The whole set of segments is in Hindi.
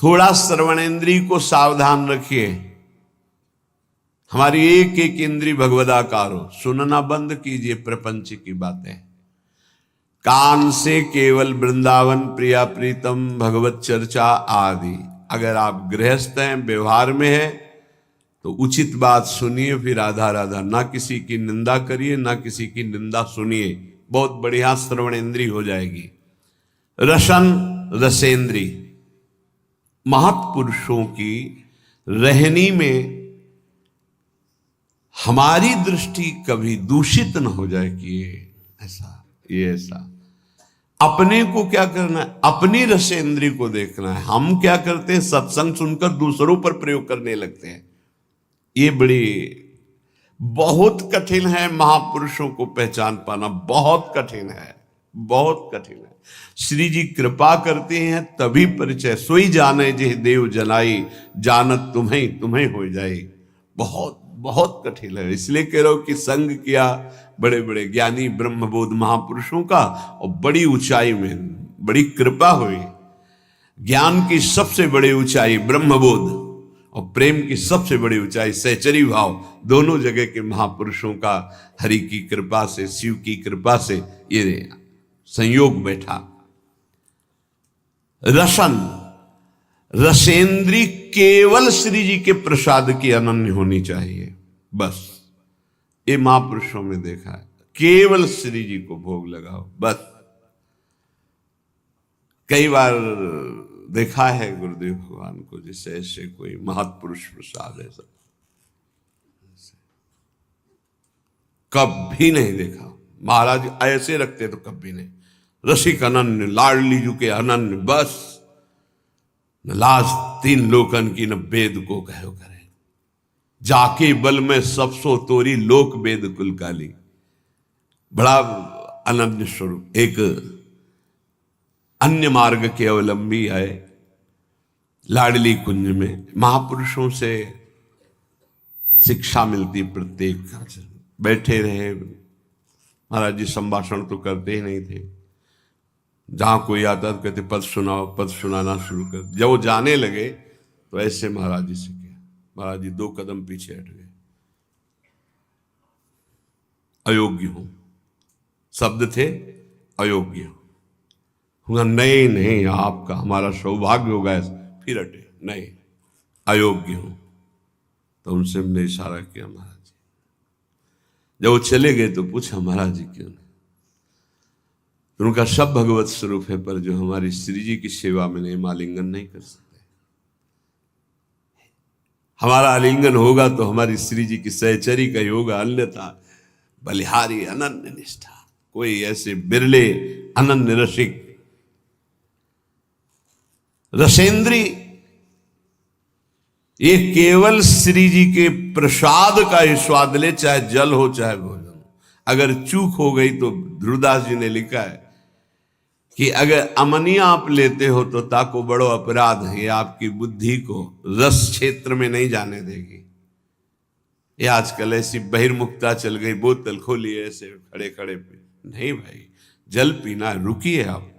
थोड़ा श्रवणेंद्री को सावधान रखिए। हमारी एक एक इंद्री भगवदाकार हो, सुनना बंद कीजिए प्रपंच की बातें। कान से केवल वृंदावन प्रिया प्रीतम भगवत चर्चा आदि। अगर आप गृहस्थ हैं, व्यवहार में है, तो उचित बात सुनिए, फिर राधा राधा। ना किसी की निंदा करिए, ना किसी की निंदा सुनिए। बहुत बढ़िया श्रवणेंद्री हो जाएगी। रसन रसेंद्री, महत्पुरुषों की रहनी में हमारी दृष्टि कभी दूषित न हो जाए कि ये ऐसा। अपने को क्या करना है, अपनी रसेंद्री को देखना है। हम क्या करते हैं, सत्संग सुनकर दूसरों पर प्रयोग करने लगते हैं। ये बड़ी बहुत कठिन है, महापुरुषों को पहचान पाना बहुत कठिन है, बहुत कठिन है। श्री जी कृपा करते हैं तभी परिचय। सोई जाने जे देव जनाई, जानत तुम्हें तुम्हें हो जाए। बहुत बहुत कठिन है। इसलिए कह रहा हूं कि संग किया बड़े बड़े ज्ञानी ब्रह्मबोध महापुरुषों का, और बड़ी ऊंचाई में बड़ी कृपा हुई। ज्ञान की सबसे बड़ी ऊंचाई ब्रह्मबोध, और प्रेम की सबसे बड़ी ऊंचाई सहचरी भाव। दोनों जगह के महापुरुषों का हरि की कृपा से, शिव की कृपा से ये संयोग बैठा। रसन रसेंद्री केवल श्री जी के प्रसाद की अनन्य होनी चाहिए। बस ये महापुरुषों में देखा है, केवल श्री जी को भोग लगाओ बस। कई बार देखा है गुरुदेव भगवान को, जैसे ऐसे कोई महत्पुरुष प्रसाद है, सब कभी नहीं देखा। महाराज ऐसे रखते तो कभी नहीं। रसिक अनन्य, लाडली जू के अनन्य, बस न लाज तीन लोकन की, न वेद को कहो करे। जाके बल में सब सो तोरी, लोक वेद कुल काली। बड़ा अनन्य स्वरूप। एक अन्य मार्ग के अवलंबी है, लाडली कुंज में महापुरुषों से शिक्षा मिलती। प्रत्येक बैठे रहे, महाराज जी संभाषण तो करते ही नहीं थे। जहां कोई आता तो कहते पद सुनाओ, पद सुनाना शुरू कर। जब वो जाने लगे तो ऐसे महाराज जी से किया। महाराज जी 2 कदम पीछे हट गए। अयोग्य हूं, शब्द थे अयोग्य हूं। नहीं नहीं, आपका हमारा सौभाग्य होगा। फिर हटे, नहीं अयोग्य हूं। तो उनसे हमने इशारा किया महाराज जी। जब वो चले गए तो पूछा महाराज जी क्यों नहीं। तो उनका सब भगवत स्वरूप है, पर जो हमारी श्री जी की सेवा में नहीं, आलिंगन नहीं कर सकते। हमारा आलिंगन होगा तो हमारी श्री जी की सहचरी का ही होगा, अन्यथा बलिहारी अनन्य निष्ठा। कोई ऐसे बिरले अनन्य रसिक रसेंद्री, ये केवल श्री जी के प्रसाद का ही स्वाद ले, चाहे जल हो चाहे भोजन हो। अगर चूक हो गई तो ध्रुवदास जी ने लिखा है कि अगर अमनिया आप लेते हो तो ताको बड़ो अपराध है, ये आपकी बुद्धि को रस क्षेत्र में नहीं जाने देगी। ये आजकल ऐसी बहिर्मुखता चल गई, बोतल खोली ऐसे खड़े खड़े पे। नहीं भाई, जल पीना, रुकिए आप।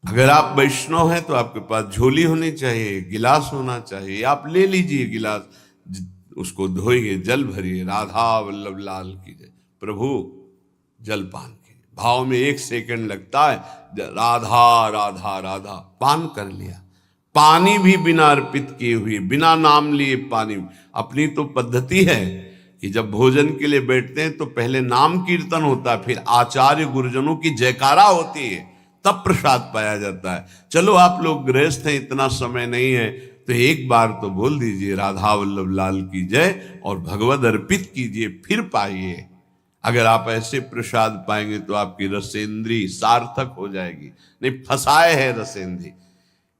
अगर आप वैष्णव हैं तो आपके पास झोली होनी चाहिए, गिलास होना चाहिए। आप ले लीजिए गिलास, उसको धोइए, जल भरिए। राधा वल्लभ लाल की जय। प्रभु जल पान कीजिए। भाव में 1 सेकंड लगता है। राधा राधा राधा पान कर लिया। पानी भी बिना अर्पित किए हुए, बिना नाम लिए पानी। अपनी तो पद्धति है कि जब भोजन के लिए बैठते हैं तो पहले नाम कीर्तन होता है, फिर आचार्य गुरुजनों की जयकारा होती है, तब प्रसाद पाया जाता है। चलो आप लोग गृहस्थ हैं, इतना समय नहीं है, तो एक बार तो बोल दीजिए राधा वल्लभ लाल की जय और भगवद अर्पित कीजिए, फिर पाइए। अगर आप ऐसे प्रसाद पाएंगे तो आपकी रसेंद्री सार्थक हो जाएगी। नहीं, फंसाए है रसेंद्री।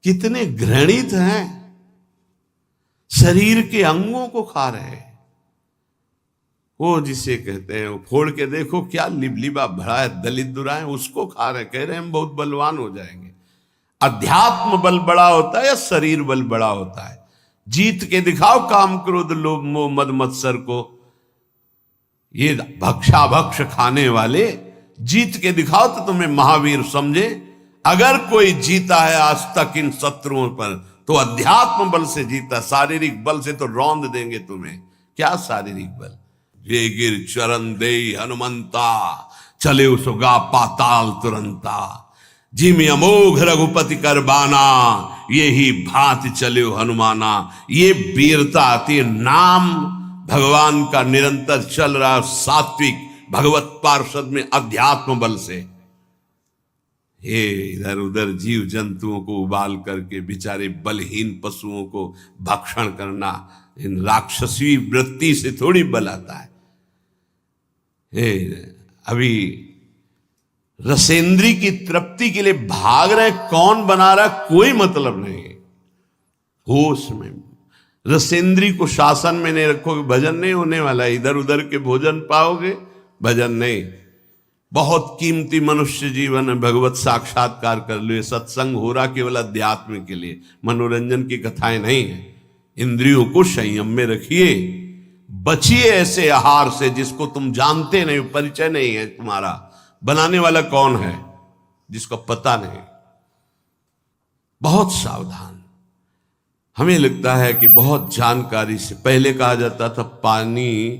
कितने घृणित हैं, शरीर के अंगों को खा रहे हैं। वो जिसे कहते हैं, वो फोड़ के देखो क्या लिबलिबा भरा है, दलित दुराए, उसको खा रहे। कह रहे हैं हम बहुत बलवान हो जाएंगे। अध्यात्म बल बड़ा होता है या शरीर बल बड़ा होता है? जीत के दिखाओ काम क्रोध लोभ मोह मद मत्सर को। ये भक्षा भक्ष खाने वाले जीत के दिखाओ तो तुम्हें महावीर समझे। अगर कोई जीता है आज तक इन शत्रुओं पर तो अध्यात्म बल से जीता। शारीरिक बल से तो रौंद देंगे तुम्हें। क्या शारीरिक बल? ये गिर चरण दे हनुमंता, चले उसगा पाताल तुरंता। जिम अमोघ रघुपति कर बाना, यही भांति चले हनुमाना। ये वीरता आती है नाम भगवान का निरंतर चल रहा सात्विक भगवत पार्षद में अध्यात्म बल से। ये इधर उधर जीव जंतुओं को उबाल करके बेचारे बलहीन पशुओं को भक्षण करना, इन राक्षसी वृत्ति से थोड़ी बल आता है। अभी रसेंद्री की तृप्ति के लिए भाग रहे, कौन बना रहा कोई मतलब नहीं है। होश में रसेंद्री को शासन में नहीं रखोगे, भजन नहीं होने वाला। इधर उधर के भोजन पाओगे, भजन नहीं। बहुत कीमती मनुष्य जीवन है, भगवत साक्षात्कार कर लो। सत्संग हो रहा केवल अध्यात्म के लिए, मनोरंजन की कथाएं नहीं है। इंद्रियों को संयम में रखिए, बचिए ऐसे आहार से जिसको तुम जानते नहीं, परिचय नहीं है तुम्हारा। बनाने वाला कौन है जिसको पता नहीं। बहुत सावधान। हमें लगता है कि बहुत जानकारी से, पहले कहा जाता था पानी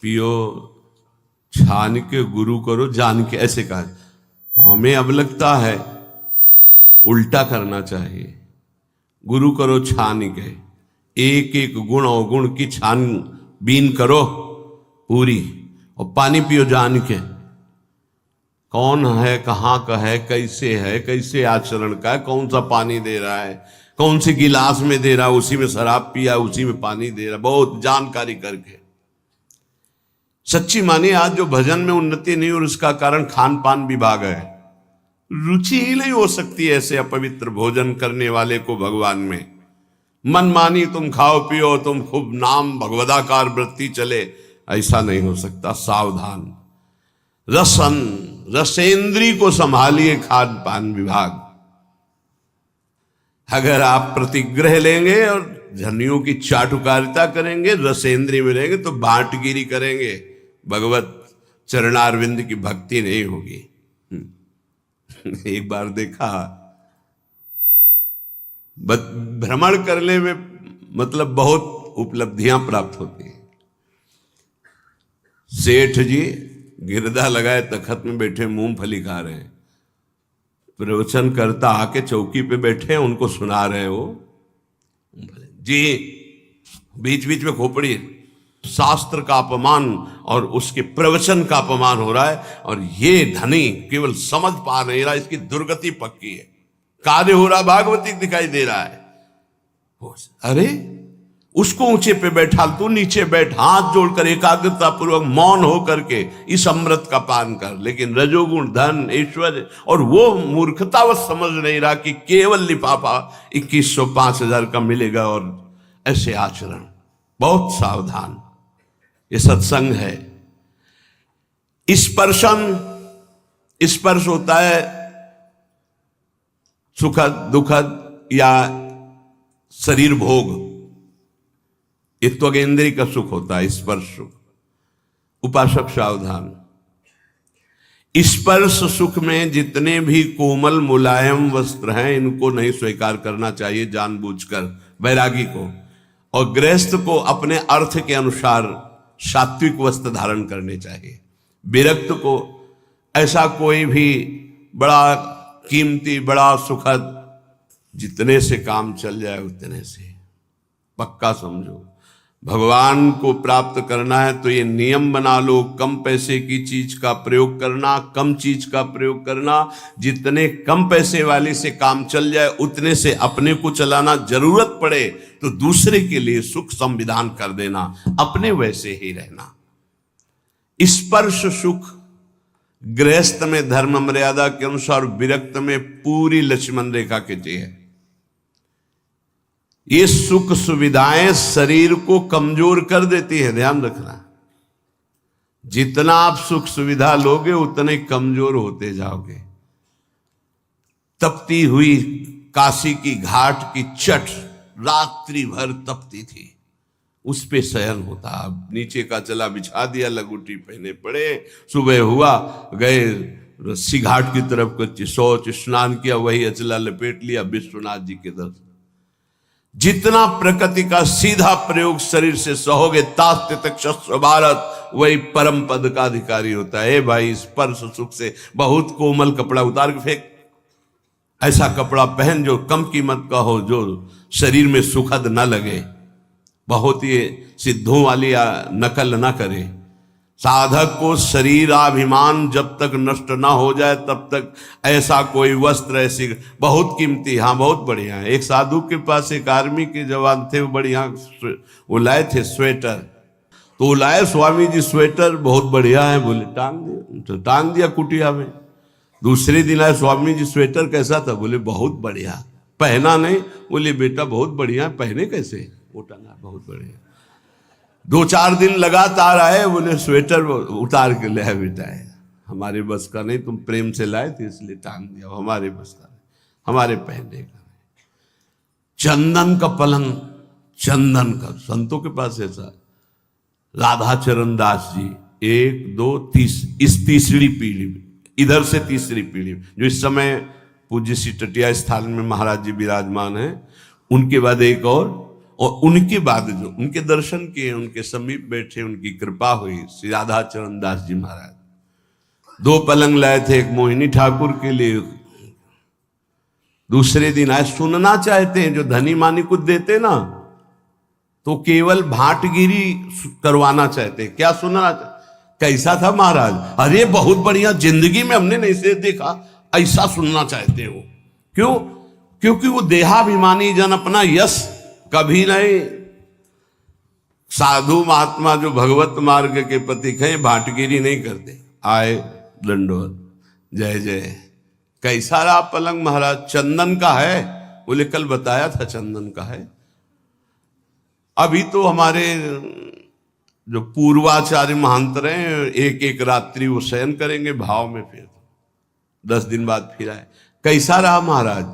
पियो छान के, गुरु करो जान के, ऐसे कहा। हमें अब लगता है उल्टा करना चाहिए। गुरु करो छान के, एक एक गुण अवगुण की छानबीन करो पूरी, और पानी पियो जान के। कौन है, कहाँ का है, कैसे आचरण का है, कौन सा पानी दे रहा है, कौन से गिलास में दे रहा है, उसी में शराब पिया उसी में पानी दे रहा है। बहुत जानकारी करके सच्ची मानिए, आज जो भजन में उन्नति नहीं और उसका कारण खान पान विभाग है। रुचि ही नहीं हो सकती ऐसे अपवित्र भोजन करने वाले को भगवान में। मनमानी तुम खाओ पियो, तुम खूब नाम भगवदाकार वृत्ति चले, ऐसा नहीं हो सकता। सावधान। रसेंद्री को संभालिए खान पान विभाग। अगर आप प्रतिग्रह लेंगे और धनियों की चाटुकारिता करेंगे, रसेंद्री में रहेंगे तो बांटगिरी करेंगे, भगवत चरणारविंद की भक्ति नहीं होगी। एक बार देखा, भ्रमण करने में मतलब बहुत उपलब्धियां प्राप्त होती हैं। सेठ जी गिरदा लगाए तखत में बैठे मूंगफली खा रहे हैं। प्रवचन करता आके चौकी पे बैठे हैं, उनको सुना रहे हैं। वो जी बीच बीच में खोपड़ी, शास्त्र का अपमान और उसके प्रवचन का अपमान हो रहा है। और ये धनी केवल समझ पा नहीं रहा, इसकी दुर्गति पक्की है। कार्य हो रहा भागवती दिखाई दे रहा है। अरे उसको ऊंचे पे बैठा, तू नीचे बैठ, हाथ जोड़कर एकाग्रता पूर्वक मौन हो करके इस अमृत का पान कर। लेकिन रजोगुण धन ऐश्वर्य, और वो मूर्खतावश समझ नहीं रहा कि केवल लिफाफा 2100 5000 का मिलेगा और ऐसे आचरण। बहुत सावधान। ये सत्संग है। स्पर्श होता है सुखद दुखद या शरीर भोग, ये त्वगेंद्री का सुख होता है, स्पर्श सुख। उपासक सावधान। स्पर्श सुख में जितने भी कोमल मुलायम वस्त्र हैं, इनको नहीं स्वीकार करना चाहिए जानबूझकर वैरागी को। और गृहस्थ को अपने अर्थ के अनुसार सात्विक वस्त्र धारण करने चाहिए। विरक्त को ऐसा कोई भी बड़ा कीमती बड़ा सुखद, जितने से काम चल जाए उतने से पक्का समझो। भगवान को प्राप्त करना है तो ये नियम बना लो, कम पैसे की चीज का प्रयोग करना, कम चीज का प्रयोग करना। जितने कम पैसे वाले से काम चल जाए उतने से अपने को चलाना, जरूरत पड़े तो दूसरे के लिए सुख संविधान कर देना, अपने वैसे ही रहना। स्पर्श सुख गृहस्थ में धर्म मर्यादा के अनुसार, विरक्त में पूरी लक्ष्मण रेखा के है। ये सुख सुविधाएं शरीर को कमजोर कर देती है, ध्यान रखना। जितना आप सुख सुविधा लोगे उतने कमजोर होते जाओगे। तपती हुई काशी की घाट की चट रात्रि भर तपती थी, उस पे शयन होता। अब नीचे का चला बिछा दिया, लगुटी पहने पड़े, सुबह हुआ गए रस्सी घाट की तरफ को शौच स्नान किया, वही अचला लपेट लिया, विश्वनाथ जी के दर्शन। जितना प्रकृति का सीधा प्रयोग शरीर से सहोगे, तास्ते तक शस्त्र भारत, वही परम पद का अधिकारी होता है। भाई स्पर्श सुख से बहुत कोमल कपड़ा उतार के फेंक, ऐसा कपड़ा पहन जो कम कीमत का हो, जो शरीर में सुखद न लगे, बहुत ही सिद्धों वाली नकल ना करे। साधक को शरीराभिमान जब तक नष्ट ना हो जाए तब तक ऐसा कोई वस्त्र, ऐसी बहुत कीमती, हाँ बहुत बढ़िया है। एक साधु के पास एक आर्मी के जवान थे, वो बढ़िया वो लाए थे स्वेटर, तो वो लाए स्वामी जी स्वेटर बहुत बढ़िया है, बोले टांग दिया, तो टांग दिया कुटिया में। दूसरे दिन आए, स्वामी जी स्वेटर कैसा था? बोले बहुत बढ़िया। पहना नहीं? बोले बेटा बहुत बढ़िया, पहने कैसे? वो टांगा बहुत बढ़िया। 2-4 दिन लगातार आए, बोले स्वेटर उतार के ले बेटा है, हमारे बस का नहीं, तुम प्रेम से लाए थे इसलिए टांग दिया, हमारे बस का नहीं, हमारे पहनने का नहीं। चंदन का पलंग, चंदन का, संतों के पास ऐसा। राधा चरण दास जी 1, 2, 3, इस तीसरी पीढ़ी में, इधर से तीसरी पीढ़ी में, जो इस समय पूज्य श्री टटिया स्थान में महाराज जी विराजमान है, उनके बाद एक और उनके बाद जो उनके दर्शन किए, उनके समीप बैठे, उनकी कृपा हुई, श्री राधा चरण दास जी महाराज 2 पलंग लाए थे, एक मोहिनी ठाकुर के लिए। दूसरे दिन आए, सुनना चाहते हैं, जो धनी मानी कुछ देते ना, तो केवल भाटगिरी करवाना चाहते हैं। क्या सुनना? कैसा था महाराज? अरे बहुत बढ़िया, जिंदगी में हमने नहीं से देखा, ऐसा सुनना चाहते हो। क्यों? क्योंकि वो देहाभिमानी जन अपना यश कभी नहीं। साधु महात्मा जो भगवत मार्ग के प्रतीक हैं, भाटगिरी नहीं करते। आए दंडोत, जय जय। कैसा रहा पलंग महाराज? चंदन का है? बोले कल बताया था चंदन का है। अभी तो हमारे जो पूर्वाचार्य महांतर हैं, एक एक रात्रि वो शयन करेंगे भाव में, फिर 10 दिन बाद फिर आए। कैसा रहा महाराज?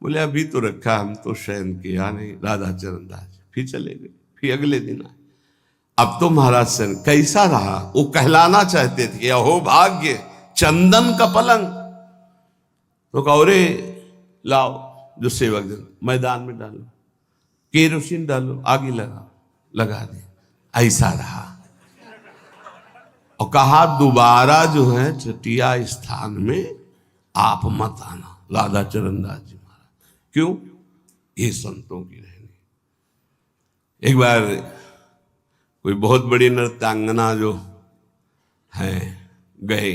बोले अभी तो रखा, हम तो शयन किया नहीं। राधा चरण दास फिर चले गए, फिर अगले दिन आए। अब तो महाराज शयन कैसा रहा? वो कहलाना चाहते थे, अहो भाग्य, चंदन का पलंग। तो कहो रे लाओ, जो सेवक जन मैदान में डालो, केरोसिन डालो, आगे लगा दे, ऐसा रहा। और कहा दोबारा जो है चटिया स्थान में आप मत आना, राधा चरण दास जी। क्यों? ये संतों की रहनी। एक बार कोई बहुत बड़ी नृत्यांगना जो है गए,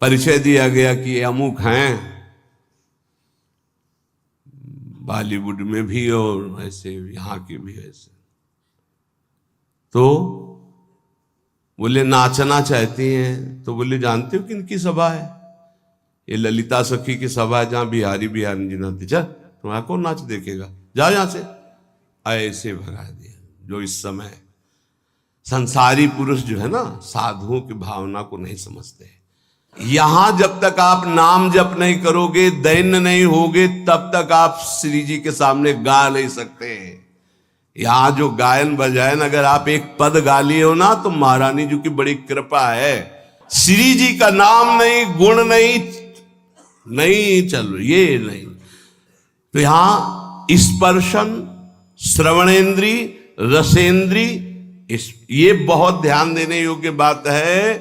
परिचय दिया गया कि अमुक हैं, बॉलीवुड में भी और ऐसे यहाँ के भी ऐसे। तो बोले नाचना चाहती हैं। तो बोले जानते हो किनकी सभा है? ये ललिता सखी की सभा है, जहां बिहारी जी नाचते। चल तुम्हारा कौन नाच देखेगा, जा यहां से। ऐसे भगा दिया। जो इस समय संसारी पुरुष जो है ना, साधुओं की भावना को नहीं समझते। यहां जब तक आप नाम जप नहीं करोगे, दैन्य नहीं होगे, तब तक आप श्री जी के सामने गा नहीं सकते। यहां जो गायन बजायन, अगर आप एक पद गा लिए हो ना, तो महारानी जी की बड़ी कृपा है। श्री जी का नाम नहीं, गुण नहीं चल, ये नहीं। तो यहां स्पर्शन, श्रवणेन्द्री, रसेंद्री, ये बहुत ध्यान देने योग्य बात है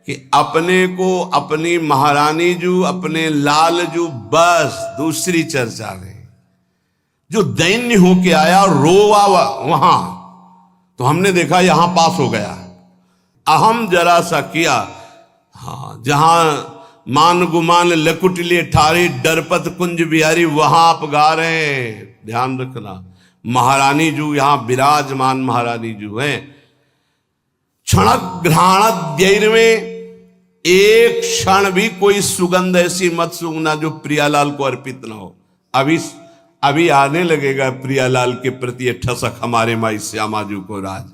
कि अपने को अपनी महारानी जू, अपने लाल जू, बस दूसरी चर्चा नहीं। जो दैन्य होके आया रोवा वहां, तो हमने देखा यहां पास हो गया। अहम जरा सा किया, हाँ, जहां मान गुमान लकुटले ठारी डरपत कुंज बिहारी, वहां आप गा रहे हैं। ध्यान रखना, महारानी जू यहां विराजमान महारानी जू हैं। क्षणक घ्राण में एक क्षण भी कोई सुगंध ऐसी मत सूंघना जो प्रियालाल को अर्पित ना हो। अभी आने लगेगा प्रियालाल के प्रति ठसक हमारे माई श्यामाजू को राज।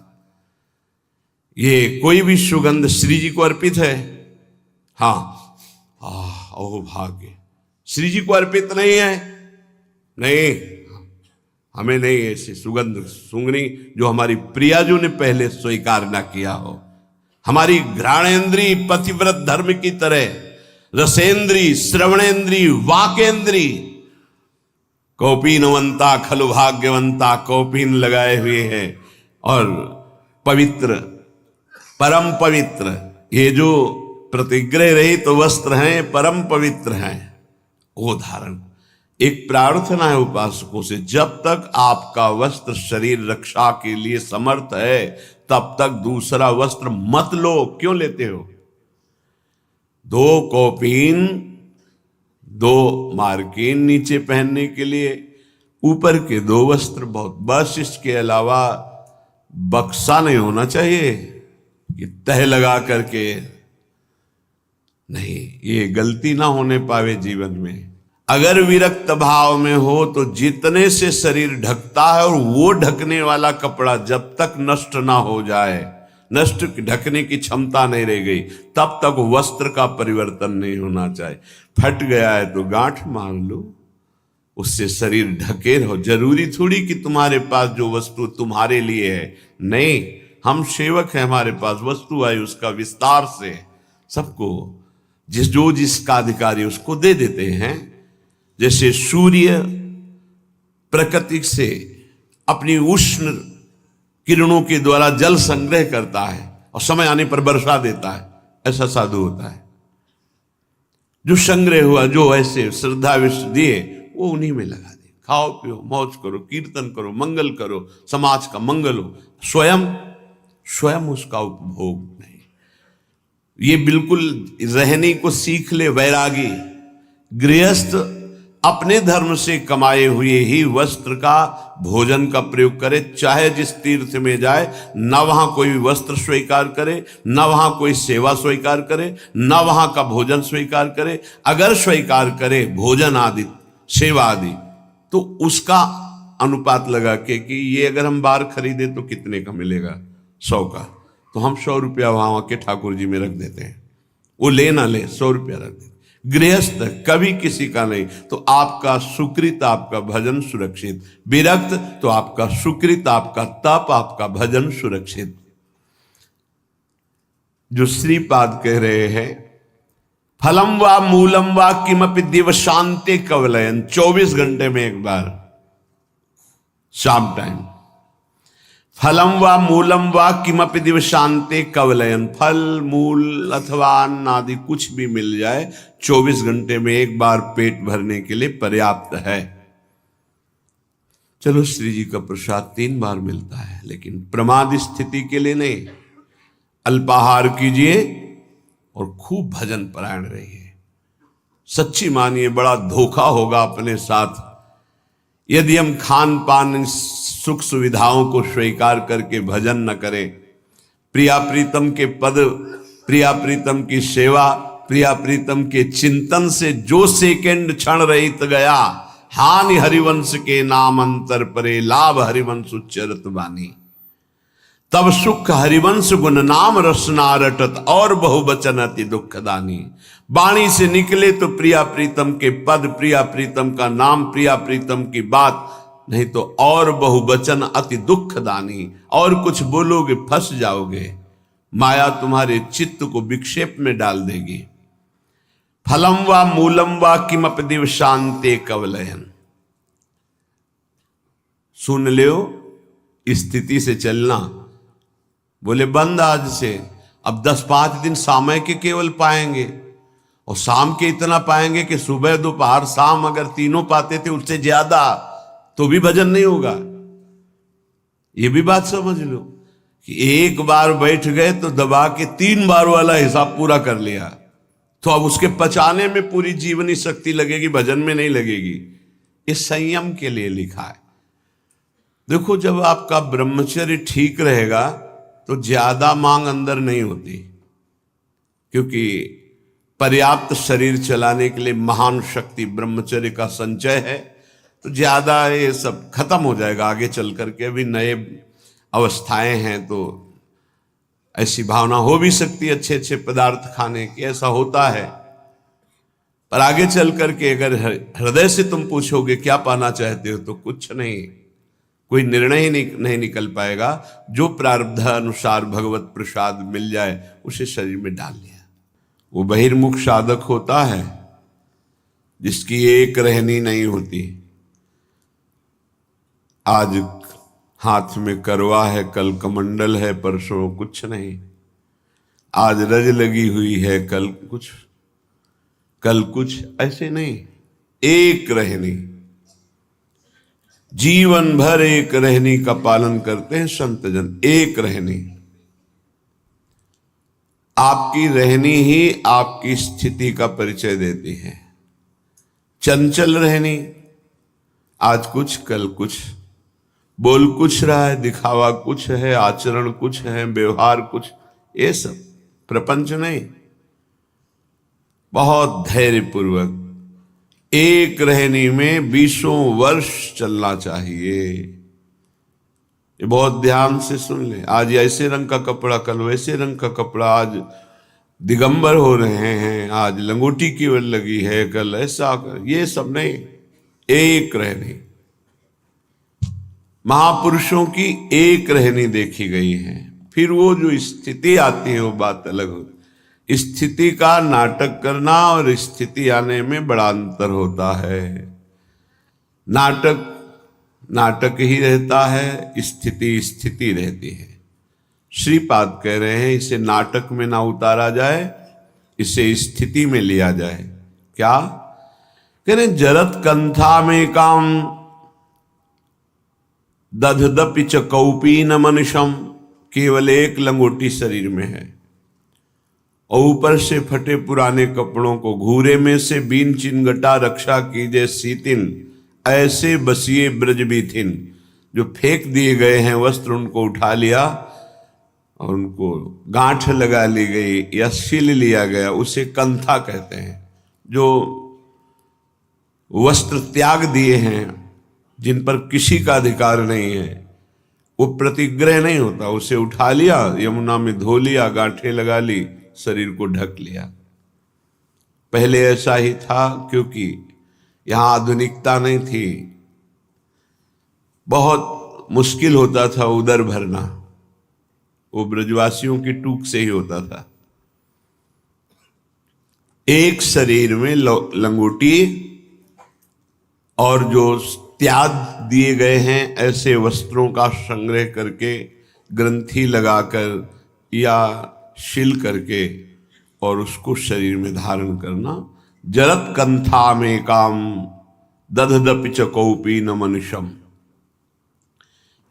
ये कोई भी सुगंध श्री जी को अर्पित है। हाँ, ओ भाग्य, श्री जी को अर्पित नहीं है। नहीं, हमें नहीं ऐसी सुगंध सूंघनी जो हमारी प्रियाजू ने पहले स्वीकार ना किया हो। हमारी घ्राणेन्द्री पतिव्रत धर्म की तरह, रसेंद्री, श्रवणेन्द्री, वाकेंद्री कौपीनवंता खलु भाग्यवंता कौपीन लगाए हुए हैं और पवित्र, परम पवित्र, ये जो प्रतिग्रह रहित तो वस्त्र हैं, परम पवित्र हैं, वो धारण। एक प्रार्थना है उपासकों से, जब तक आपका वस्त्र शरीर रक्षा के लिए समर्थ है तब तक दूसरा वस्त्र मत लो। क्यों लेते हो? 2 कौपीन 2 मार्किन नीचे पहनने के लिए, ऊपर के 2 वस्त्र बहुत, बस इसके अलावा बक्सा नहीं होना चाहिए कि तह लगा करके नहीं। ये गलती ना होने पावे जीवन में। अगर विरक्त भाव में हो तो जितने से शरीर ढकता है, और वो ढकने वाला कपड़ा जब तक नष्ट ना हो जाए, नष्ट ढकने की क्षमता नहीं रह गई, तब तक वस्त्र का परिवर्तन नहीं होना चाहिए। फट गया है तो गांठ मार लो, उससे शरीर ढके रहो। जरूरी थोड़ी कि तुम्हारे पास जो वस्तु तुम्हारे लिए है, नहीं, हम सेवक हैं, हमारे पास वस्तु आई उसका विस्तार से सबको जिसका अधिकारी उसको दे देते हैं। जैसे सूर्य प्रकृति से अपनी उष्ण किरणों के द्वारा जल संग्रह करता है और समय आने पर वर्षा देता है, ऐसा साधु होता है। जो संग्रह हुआ, जो ऐसे श्रद्धा विश्व दिए, वो उन्हीं में लगा दे। खाओ पियो, मौज करो, कीर्तन करो, मंगल करो, समाज का मंगल हो, स्वयं उसका उपभोग नहीं। ये बिल्कुल रहने को सीख ले वैरागी। गृहस्थ अपने धर्म से कमाए हुए ही वस्त्र का भोजन का प्रयोग करे, चाहे जिस तीर्थ में जाए, न वहां कोई वस्त्र स्वीकार करे, न वहां कोई सेवा स्वीकार करे, न वहां का भोजन स्वीकार करे। अगर स्वीकार करे भोजन आदि, सेवा आदि, तो उसका अनुपात लगा के कि ये अगर हम बाहर खरीदे तो कितने का मिलेगा, 100 का, तो हम 100 रुपया वहां के ठाकुर जी में रख देते हैं। वो ले ना ले, 100 रुपया रख देते। गृहस्थ कभी किसी का नहीं, तो आपका सुकृत, आपका भजन सुरक्षित। विरक्त तो आपका सुकृत, आपका तप, आपका भजन सुरक्षित। जो श्रीपाद कह रहे हैं, फलम वा मूलम वा किमपि दिव शांति कवलयन, 24 घंटे में एक बार शाम टाइम, फलम वा मूलम वा किमपि दिव शांति कवलयन, फल मूल अथवा अन्न आदि कुछ भी मिल जाए 24 घंटे में एक बार पेट भरने के लिए पर्याप्त है। चलो श्री जी का प्रसाद 3 बार मिलता है, लेकिन प्रमाद स्थिति के लिए नहीं। अल्पाहार कीजिए और खूब भजन परायण रहिए। सच्ची मानिए, बड़ा धोखा होगा अपने साथ यदि हम खान पान सुख सुविधाओं को स्वीकार करके भजन न करें। प्रिया प्रीतम के पद, प्रिया प्रीतम की सेवा, प्रिया प्रीतम के चिंतन से जो सेकंड क्षण रहित गया, हानि हरिवंश के नाम अंतर परे, लाभ हरिवंश उच्चरत बानी। तब सुख हरिवंश गुण नाम रसना रटत, और बहुवचन अति दुखदानी। वाणी से निकले तो प्रिया प्रीतम के पद, प्रिया प्रीतम का नाम, प्रिया प्रीतम की बात, नहीं तो और बहुवचन अति दुखदानी। और कुछ बोलोगे फंस जाओगे, माया तुम्हारे चित्त को विक्षेप में डाल देगी। फलम वा मूलम वा किमपि दिव शांते कवलयन। सुन लो, स्थिति से चलना। बोले बंद आज से, अब 10-5 दिन समय के केवल पाएंगे, और शाम के इतना पाएंगे कि सुबह दोपहर शाम अगर तीनों पाते थे उससे ज्यादा, तो भी भजन नहीं होगा। ये भी बात समझ लो कि एक बार बैठ गए तो दबा के 3 बार वाला हिसाब पूरा कर लिया, तो अब उसके पचाने में पूरी जीवनी शक्ति लगेगी, भजन में नहीं लगेगी। इस संयम के लिए लिखा है। देखो, जब आपका ब्रह्मचर्य ठीक रहेगा तो ज्यादा मांग अंदर नहीं होती, क्योंकि पर्याप्त शरीर चलाने के लिए महान शक्ति ब्रह्मचर्य का संचय है। तो ज्यादा ये सब खत्म हो जाएगा आगे चल करके। अभी नए अवस्थाएं हैं तो ऐसी भावना हो भी सकती है अच्छे अच्छे पदार्थ खाने की, ऐसा होता है। पर आगे चल करके अगर हृदय से तुम पूछोगे क्या पाना चाहते हो, तो कुछ नहीं, कोई निर्णय ही नहीं निकल पाएगा। जो प्रारब्ध अनुसार भगवत प्रसाद मिल जाए उसे शरीर में डाल लिया। वो बहिर्मुख साधक होता है जिसकी एक रहनी नहीं होती। आज हाथ में करवा है, कल कमंडल है, परसों कुछ नहीं। आज रज लगी हुई है, कल कुछ, ऐसे नहीं। एक रहनी, जीवन भर एक रहनी का पालन करते हैं संत जन। एक रहनी, आपकी रहनी ही आपकी स्थिति का परिचय देती है। चंचल रहनी, आज कुछ कल कुछ, बोल कुछ रहा है, दिखावा कुछ है, आचरण कुछ है, व्यवहार कुछ, ये सब प्रपंच नहीं। बहुत धैर्यपूर्वक एक रहनी में 20 वर्ष चलना चाहिए। ये बहुत ध्यान से सुन ले। आज ऐसे रंग का कपड़ा, कल वैसे रंग का कपड़ा, आज दिगंबर हो रहे हैं, आज लंगोटी केवल लगी है, कल ऐसा, ये सब नहीं। एक रहनी, महापुरुषों की एक रहनी देखी गई है। फिर वो जो स्थिति आती है वो बात अलग होती। स्थिति का नाटक करना और स्थिति आने में बड़ा अंतर होता है। नाटक नाटक ही रहता है, स्थिति स्थिति रहती है। श्रीपाद कह रहे हैं इसे नाटक में ना उतारा जाए, इसे स्थिति में लिया जाए। क्या कह रहे? जरत कंथा में काम दधदपि च कौपीन मनुषम। केवल एक लंगोटी शरीर में है और ऊपर से फटे पुराने कपड़ों को घूरे में से बीन चिनगटा रक्षा कीजे सीतिन, ऐसे बसिए ब्रज बीथिन। जो फेंक दिए गए हैं वस्त्र उनको उठा लिया और उनको गांठ लगा ली गई या सिल लिया गया, उसे कंथा कहते हैं। जो वस्त्र त्याग दिए हैं, जिन पर किसी का अधिकार नहीं है, वो प्रतिग्रह नहीं होता। उसे उठा लिया, यमुना में धो लिया, गांठें लगा ली, शरीर को ढक लिया। पहले ऐसा ही था क्योंकि यहां आधुनिकता नहीं थी। बहुत मुश्किल होता था उदर भरना, वो ब्रजवासियों की टूक से ही होता था। एक शरीर में लंगोटी और जो त्याग दिए गए हैं ऐसे वस्त्रों का संग्रह करके ग्रंथि लगाकर या शिल करके और उसको शरीर में धारण करना। जरत कंथा में काम दधदपि च कौपीन मनुषम।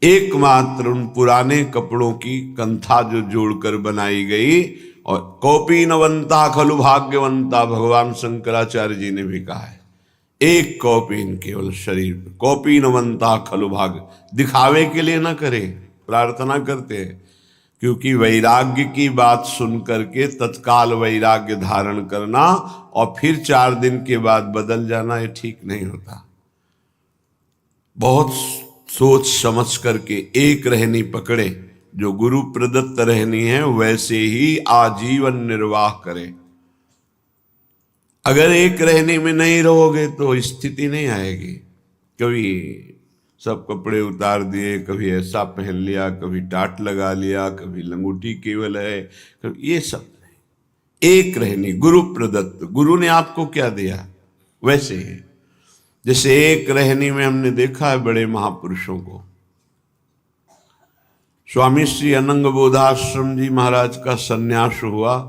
एकमात्र उन पुराने कपड़ों की कंथा जो जोड़कर बनाई गई। और कौपीनवंता खलु भाग्यवंता, भगवान शंकराचार्य जी ने भी कहा है। एक कौपीन केवल शरीर में, कौपीनवंता खलु भाग्य। दिखावे के लिए ना करें, प्रार्थना करते हैं, क्योंकि वैराग्य की बात सुन करके तत्काल वैराग्य धारण करना और फिर 4 दिन के बाद बदल जाना, ये ठीक नहीं होता। बहुत सोच समझ करके एक रहनी पकड़े, जो गुरु प्रदत्त रहनी है वैसे ही आजीवन निर्वाह करें। अगर एक रहने में नहीं रहोगे तो स्थिति नहीं आएगी। कभी सब कपड़े उतार दिए, कभी ऐसा पहन लिया, कभी टाट लगा लिया, कभी लंगोटी केवल है, कभी ये सब नहीं। एक रहनी गुरु प्रदत्त, गुरु ने आपको क्या दिया वैसे ही। जैसे एक रहनी में हमने देखा है बड़े महापुरुषों को। स्वामी श्री अनंग बोधाश्रम जी महाराज का सन्यास हुआ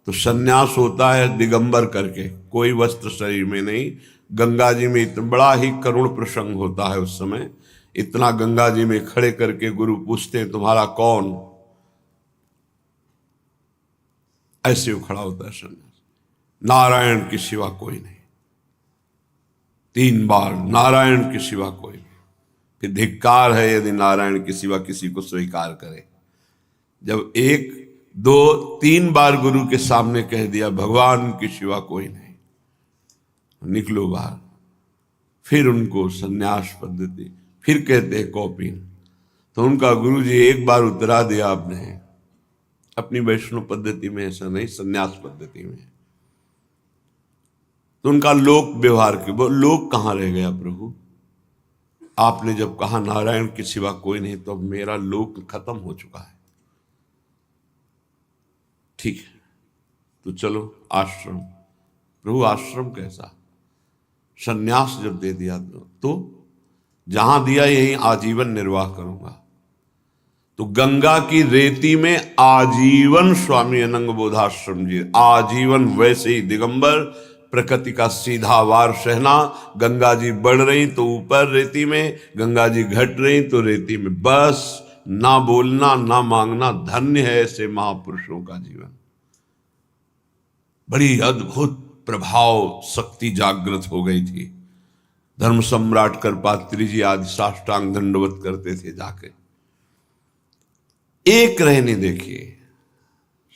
तो सन्यास होता है दिगंबर करके, कोई वस्त्र शरीर में नहीं। गंगा जी में इतना बड़ा ही करुण प्रसंग होता है उस समय। इतना गंगा जी में खड़े करके गुरु पूछते हैं तुम्हारा कौन, ऐसे वो खड़ा होता है सन्यास। नारायण के सिवा कोई नहीं। 3 बार नारायण के सिवा कोई नहीं। फिर धिक्कार है यदि नारायण के सिवा किसी को स्वीकार करे। जब 1, 2, 3 बार गुरु के सामने कह दिया भगवान के सिवा कोई नहीं, निकलो बाहर। फिर उनको सन्यास पद्धति, फिर कहते हैं कौपीन। तो उनका गुरु जी एक बार उतरा दिया आपने, अपनी वैष्णव पद्धति में ऐसा नहीं, सन्यास पद्धति में। तो उनका लोक व्यवहार के, वो लोक कहाँ रह गया प्रभु? आपने जब कहा नारायण के सिवा कोई नहीं, तो अब मेरा लोक खत्म हो चुका है। ठीक है, तो चलो आश्रम। प्रभु आश्रम कैसा? सन्यास जब दे दिया तो जहां दिया यहीं आजीवन निर्वाह करूंगा। तो गंगा की रेती में आजीवन स्वामी अनंग बोधाश्रम जी, आजीवन वैसे ही दिगंबर, प्रकृति का सीधा वार सहना। गंगा जी बढ़ रही तो ऊपर रेती में, गंगा जी घट रही तो रेती में, बस ना बोलना ना मांगना। धन्य है ऐसे महापुरुषों का जीवन। बड़ी अद्भुत प्रभाव शक्ति जागृत हो गई थी। धर्म सम्राट करपात्री जी आदि साष्टांग दंडवत करते थे जाके। एक रहने देखिए,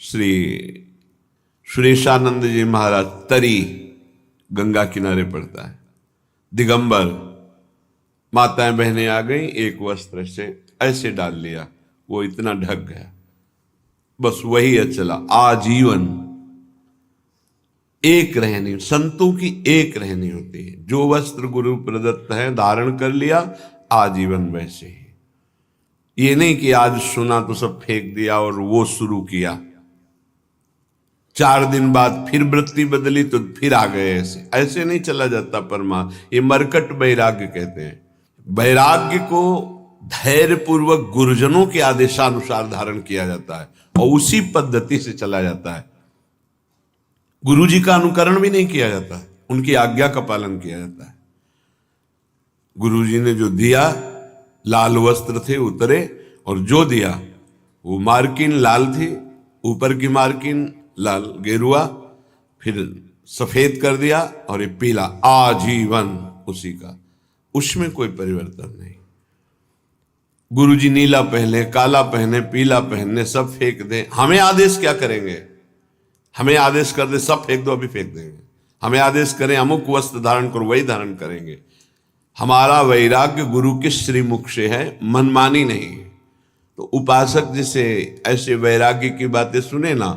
श्री सुरेशानंद जी महाराज, तरी गंगा किनारे पड़ता है, दिगंबर, माताएं बहनें आ गई, एक वस्त्र से ऐसे डाल लिया, वो इतना ढक गया, बस वही अचला आजीवन। एक रहनी, संतों की एक रहनी होती है। जो वस्त्र गुरु प्रदत्त है धारण कर लिया, आजीवन वैसे ही। ये नहीं कि आज सुना तो सब फेंक दिया और वो शुरू किया, 4 दिन बाद फिर वृत्ति बदली तो फिर आ गए। ऐसे नहीं चला जाता परमात्मा। ये मरकट वैराग्य कहते हैं। वैराग्य को धैर्य पूर्वक गुरुजनों के आदेशानुसार धारण किया जाता है और उसी पद्धति से चला जाता है। गुरु जी का अनुकरण भी नहीं किया जाता, उनकी आज्ञा का पालन किया जाता है। गुरु जी ने जो दिया, लाल वस्त्र थे उतरे, और जो दिया वो मार्किन लाल थी, ऊपर की मार्किन लाल गेरुआ, फिर सफेद कर दिया, और ये पीला आजीवन उसी का, उसमें कोई परिवर्तन नहीं। गुरु जी नीला पहने, काला पहने, पीला पहने, सब फेंक दें, हमें आदेश क्या करेंगे? हमें आदेश कर दे सब फेंक दो, अभी फेंक देंगे। हमें आदेश करें अमुक वस्त्र धारण करो, वही धारण करेंगे। हमारा वैराग्य गुरु के श्रीमुख से है, मनमानी नहीं है। तो उपासक जिसे ऐसे वैराग्य की बातें सुने ना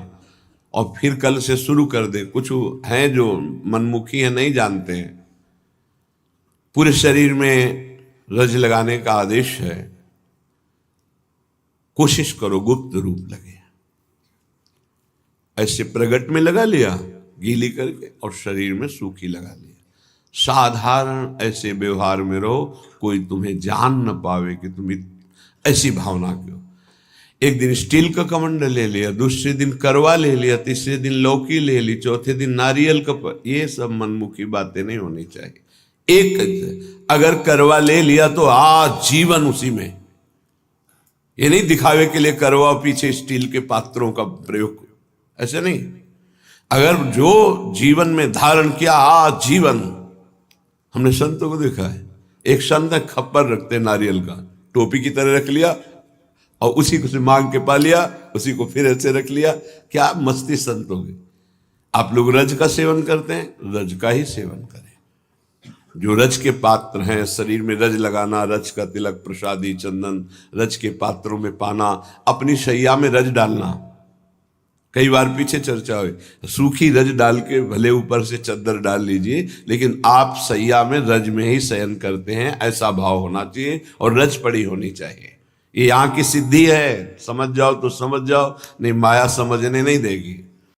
और फिर कल से शुरू कर दे, कुछ हैं जो मनमुखी है, नहीं जानते हैं। पूरे शरीर में रज लगाने का आदेश है, कोशिश करो गुप्त रूप लगे। ऐसे प्रगट में लगा लिया गीली करके, और शरीर में सूखी लगा लिया। साधारण ऐसे व्यवहार में रहो, कोई तुम्हें जान न पावे कि तुम ऐसी भावना क्यों। एक दिन स्टील का कमंडल ले लिया, दूसरे दिन करवा ले लिया, तीसरे दिन लौकी ले ली, चौथे दिन नारियल का। ये सब मनमुखी बातें नहीं होनी चाहिए। एक अगर करवा ले लिया तो आजीवन उसी में। ये नहीं दिखावे के लिए करवा, पीछे स्टील के पात्रों का प्रयोग, ऐसे नहीं। अगर जो जीवन में धारण किया आजीवन। हमने संतों को देखा है, एक संत खप्पर रखते नारियल का, टोपी की तरह रख लिया और उसी को से मांग के पा लिया, उसी को फिर ऐसे रख लिया। क्या मस्ती संत होगी। आप लोग रज का सेवन करते हैं, रज का ही सेवन करें। जो रज के पात्र हैं, शरीर में रज लगाना, रज का तिलक, प्रसादी, चंदन रज के पात्रों में पाना, अपनी शैया में रज डालना। कई बार पीछे चर्चा हुई, सूखी रज डाल के भले ऊपर से चद्दर डाल लीजिए, लेकिन आप सैया में रज में ही शयन करते हैं, ऐसा भाव होना चाहिए और रज पड़ी होनी चाहिए। ये यहाँ की सिद्धि है, समझ जाओ तो समझ जाओ, नहीं माया समझने नहीं देगी।